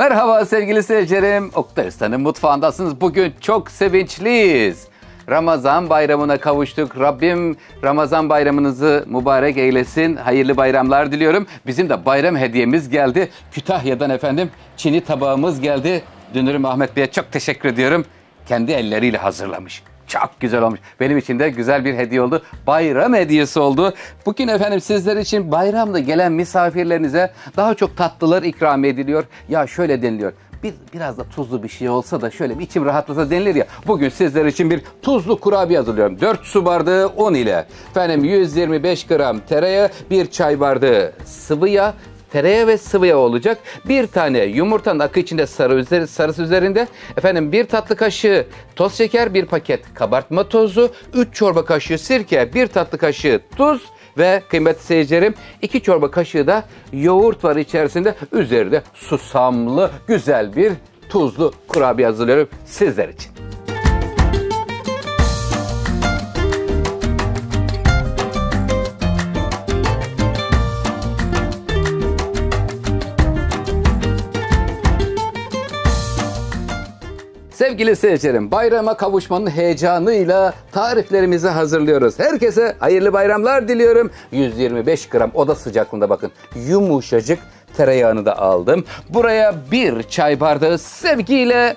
Merhaba sevgili seyircilerim. Oktay Usta'nın mutfağındasınız. Bugün çok sevinçliyiz. Ramazan bayramına kavuştuk. Rabbim Ramazan bayramınızı mübarek eylesin. Hayırlı bayramlar diliyorum. Bizim de bayram hediyemiz geldi. Kütahya'dan efendim çini tabağımız geldi. Dünürüm Ahmet Bey'e çok teşekkür ediyorum. Kendi elleriyle hazırlamış. Çok güzel olmuş. Benim için de güzel bir hediye oldu. Bayram hediyesi oldu. Bugün efendim sizler için bayramda gelen misafirlerinize daha çok tatlılar ikram ediliyor. Ya şöyle deniliyor. Biraz da tuzlu bir şey olsa da şöyle bir içim rahatlasa denilir ya. Bugün sizler için bir tuzlu kurabiye hazırlıyorum. 4 su bardağı un ile. Efendim 125 gram tereyağı, 1 çay bardağı sıvı yağ. Tereyağı ve sıvı yağ olacak. Bir tane yumurtanın akı içinde sarısı üzerinde. Efendim 1 tatlı kaşığı toz şeker, 1 paket kabartma tozu, 3 çorba kaşığı sirke, 1 tatlı kaşığı tuz ve kıymetli seyircilerim 2 çorba kaşığı da yoğurt var içerisinde. Üzerinde susamlı güzel bir tuzlu kurabiye hazırlıyorum sizler için. Sevgili seyircilerim, bayrama kavuşmanın heyecanıyla tariflerimizi hazırlıyoruz. Herkese hayırlı bayramlar diliyorum. 125 gram oda sıcaklığında bakın yumuşacık tereyağını da aldım. Buraya 1 çay bardağı sevgiyle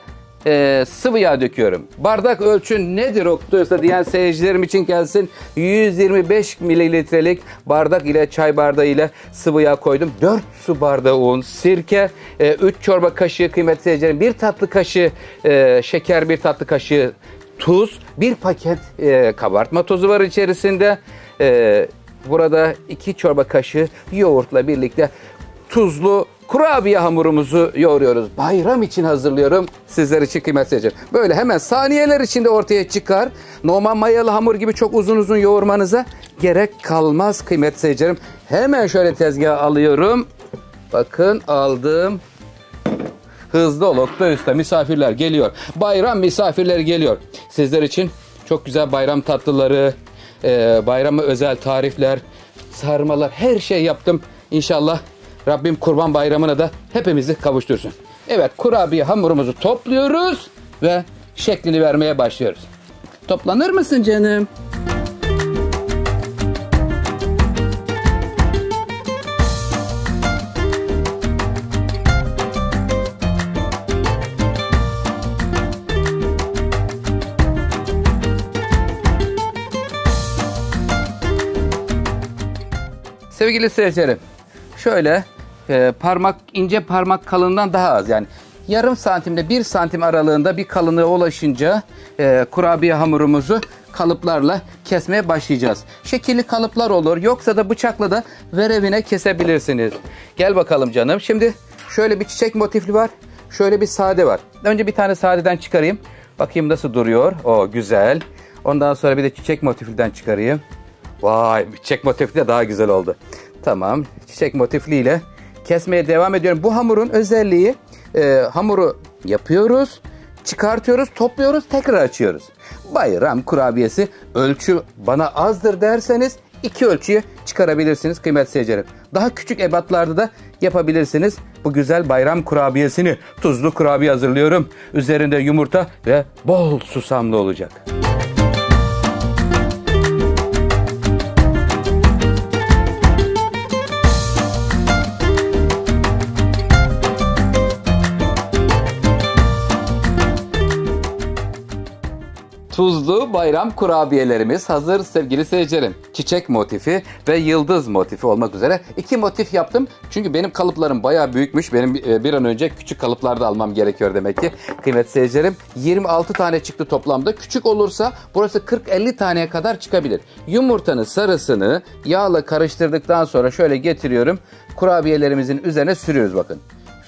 sıvı yağ döküyorum. Bardak ölçün nedir Oktay'sa diyen seyircilerim için gelsin. 125 mililitrelik bardak ile çay bardağı ile sıvı yağ koydum. 4 su bardağı un, sirke, 3 çorba kaşığı kıymetli seyircilerim, 1 tatlı kaşığı şeker, 1 tatlı kaşığı tuz, 1 paket kabartma tozu var içerisinde. Burada 2 çorba kaşığı yoğurtla birlikte tuzlu kurabiye hamurumuzu yoğuruyoruz. Bayram için hazırlıyorum sizler için kıymetli seyircilerim. Böyle hemen saniyeler içinde ortaya çıkar. Normal mayalı hamur gibi çok uzun uzun yoğurmanıza gerek kalmaz kıymetli seyircilerim. Hemen şöyle tezgaha alıyorum. Bakın aldım. Hızlı ol Oktay Usta, misafirler geliyor. Bayram misafirleri geliyor. Sizler için çok güzel bayram tatlıları, bayrama özel tarifler, sarmalar, her şey yaptım. İnşallah Rabbim Kurban Bayramı'na da hepimizi kavuştursun. Evet, kurabiye hamurumuzu topluyoruz ve şeklini vermeye başlıyoruz. Toplanır mısın canım? Sevgili seyircilerim, şöyle ince parmak kalınlığından daha az, yani yarım santimle 1 santim aralığında bir kalınlığa ulaşınca kurabiye hamurumuzu kalıplarla kesmeye başlayacağız. Şekilli kalıplar olur, yoksa da bıçakla da verevine kesebilirsiniz. Gel bakalım canım. Şimdi şöyle bir çiçek motifli var, şöyle bir sade var. Önce bir tane sadeden çıkarayım. Bakayım nasıl duruyor. O güzel. Ondan sonra bir de çiçek motifliden çıkarayım. Vay, çiçek motifli de daha güzel oldu. Tamam, çiçek motifliyle kesmeye devam ediyorum. Bu hamurun özelliği hamuru yapıyoruz, çıkartıyoruz, topluyoruz, tekrar açıyoruz. Bayram kurabiyesi ölçü bana azdır derseniz 2 ölçüye çıkarabilirsiniz kıymetli seyircilerim. Daha küçük ebatlarda da yapabilirsiniz. Bu güzel bayram kurabiyesini, tuzlu kurabiye hazırlıyorum. Üzerinde yumurta ve bol susamlı olacak. Tuzlu bayram kurabiyelerimiz hazır sevgili seyircilerim. Çiçek motifi ve yıldız motifi olmak üzere 2 motif yaptım. Çünkü benim kalıplarım bayağı büyükmüş. Benim bir an önce küçük kalıplarda almam gerekiyor demek ki. Kıymetli seyircilerim, 26 tane çıktı toplamda. Küçük olursa burası 40-50 taneye kadar çıkabilir. Yumurtanın sarısını yağla karıştırdıktan sonra şöyle getiriyorum. Kurabiyelerimizin üzerine sürüyoruz bakın.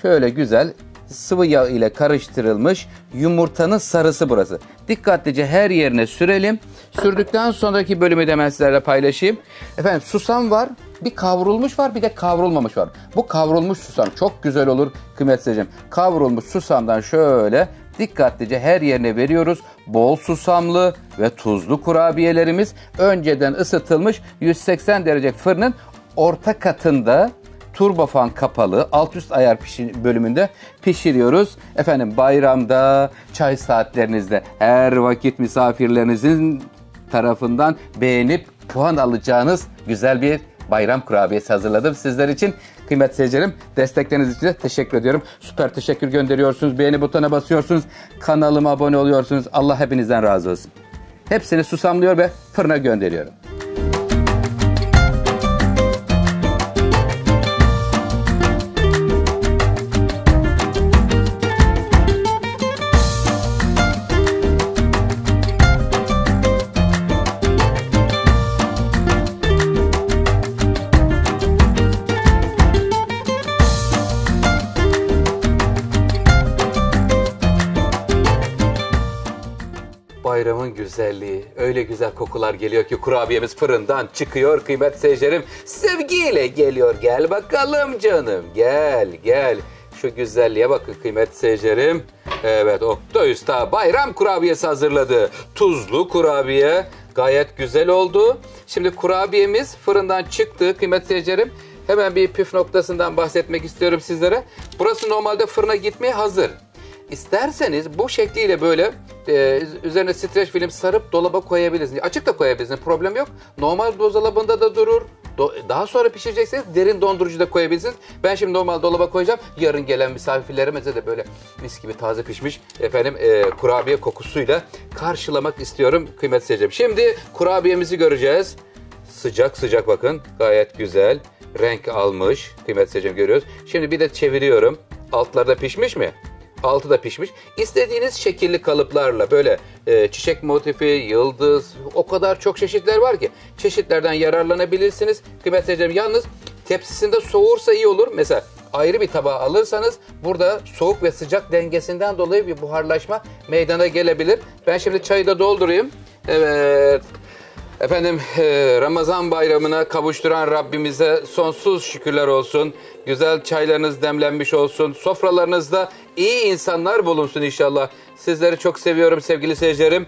Şöyle güzel sıvı yağ ile karıştırılmış yumurtanın sarısı burası. Dikkatlice her yerine sürelim. Sürdükten sonraki bölümü de ben sizlerle paylaşayım. Efendim susam var. Bir kavrulmuş var, bir de kavrulmamış var. Bu kavrulmuş susam çok güzel olur kıymetli seyircilerim. Kavrulmuş susamdan şöyle dikkatlice her yerine veriyoruz. Bol susamlı ve tuzlu kurabiyelerimiz önceden ısıtılmış 180 derece fırının orta katında turbofan kapalı alt üst ayar bölümünde pişiriyoruz. Efendim bayramda, çay saatlerinizde her vakit misafirlerinizin tarafından beğenip puan alacağınız güzel bir bayram kurabiyesi hazırladım sizler için. Kıymetli seyircilerim, destekleriniz için de teşekkür ediyorum. Süper teşekkür gönderiyorsunuz, beğeni butonuna basıyorsunuz, kanalıma abone oluyorsunuz. Allah hepinizden razı olsun. Hepsini susamlıyor ve fırına gönderiyorum. Bayramın güzelliği, öyle güzel kokular geliyor ki kurabiyemiz fırından çıkıyor kıymetli seyircilerim. Sevgiyle geliyor, gel bakalım canım, gel gel. Şu güzelliğe bakın kıymetli seyircilerim. Evet, Oktay Usta bayram kurabiyesi hazırladı. Tuzlu kurabiye, gayet güzel oldu. Şimdi kurabiyemiz fırından çıktı kıymetli seyircilerim. Hemen bir püf noktasından bahsetmek istiyorum sizlere. Burası normalde fırına gitmeye hazır. İsterseniz bu şekliyle böyle üzerine streç film sarıp dolaba koyabilirsiniz. Açık da koyabilirsiniz. Problem yok. Normal buzdolabında da durur. Daha sonra pişirecekseniz derin dondurucuda koyabilirsiniz. Ben şimdi normal dolaba koyacağım. Yarın gelen misafirlerimize de böyle mis gibi taze pişmiş kurabiye kokusuyla karşılamak istiyorum kıymetli seyircilerim. Şimdi kurabiyemizi göreceğiz. Sıcak sıcak bakın. Gayet güzel. Renk almış. Kıymetli seyircilerim görüyoruz. Şimdi bir de çeviriyorum. Altlarda pişmiş mi? Altı da pişmiş. İstediğiniz şekilli kalıplarla böyle çiçek motifi, yıldız, o kadar çok çeşitler var ki çeşitlerden yararlanabilirsiniz. Kıymetli seyircilerim, yalnız tepsisinde soğursa iyi olur. Mesela ayrı bir tabağa alırsanız burada soğuk ve sıcak dengesinden dolayı bir buharlaşma meydana gelebilir. Ben şimdi çayı da doldurayım. Evet. Efendim Ramazan bayramına kavuşturan Rabbimize sonsuz şükürler olsun. Güzel çaylarınız demlenmiş olsun. Sofralarınızda iyi insanlar bulunsun inşallah. Sizleri çok seviyorum sevgili seyircilerim.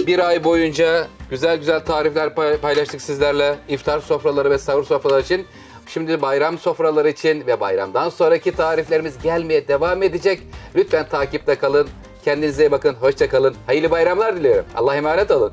Bir ay boyunca güzel güzel tarifler paylaştık sizlerle. İftar sofraları ve sahur sofraları için. Şimdi bayram sofraları için ve bayramdan sonraki tariflerimiz gelmeye devam edecek. Lütfen takipte kalın. Kendinize iyi bakın. Hoşça kalın. Hayırlı bayramlar diliyorum. Allah'a emanet olun.